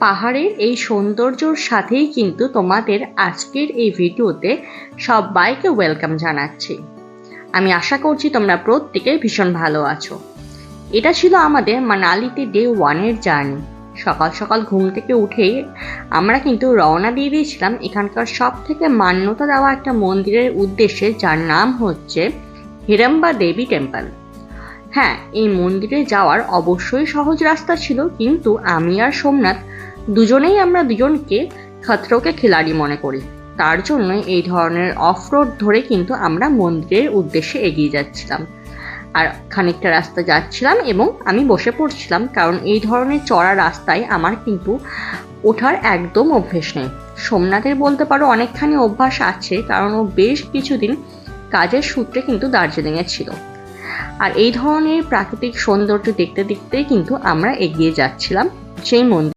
পাহাড়ের এই সৌন্দর্যর সাথেই কিন্তু তোমাদের আজকের এই ভিডিওতে সবাইকে ওয়েলকাম জানাচ্ছি। আমি আশা করছি তোমরা প্রত্যেকে ভীষণ ভালো আছো। এটা ছিল আমাদের মানালিতে ডে 1-এর জার্নি। সকাল সকাল ঘুম থেকে উঠেই আমরা কিন্তু রওনা দিয়ে দিয়েছিলাম এখানকার সব থেকে মান্যতা দেওয়া একটা মন্দিরের উদ্দেশ্যে, যার নাম হচ্ছে হিড়ম্বা দেবী টেম্পল। হ্যাঁ, এই মন্দিরে যাওয়ার অবশ্যই সহজ রাস্তা ছিল, কিন্তু আমি আর সোমনাথ দুজনেই আমরা দুজনকে খতরোকে খিলাড়ি মনে করি। তার জন্যই এই ধরনের অফ রোড ধরে কিন্তু আমরা মন্দিরের উদ্দেশ্যে এগিয়ে যাচ্ছিলাম। আর খানিকটা রাস্তা যাচ্ছিলাম এবং আমি বসে পড়ছিলাম, কারণ এই ধরনের চড়া রাস্তায় আমার কিন্তু ওঠার একদম অভ্যেস নেই। সোমনাথের বলতে পারো অনেকখানি অভ্যাস আছে, কারণ ও বেশ কিছুদিন কাজের সূত্রে কিন্তু দার্জিলিংয়ে ছিল। আর এই ধরনের প্রাকৃতিক সৌন্দর্য দেখতে দেখতে কিন্তু আমরা এগিয়ে যাচ্ছিলাম সেই মন্দির।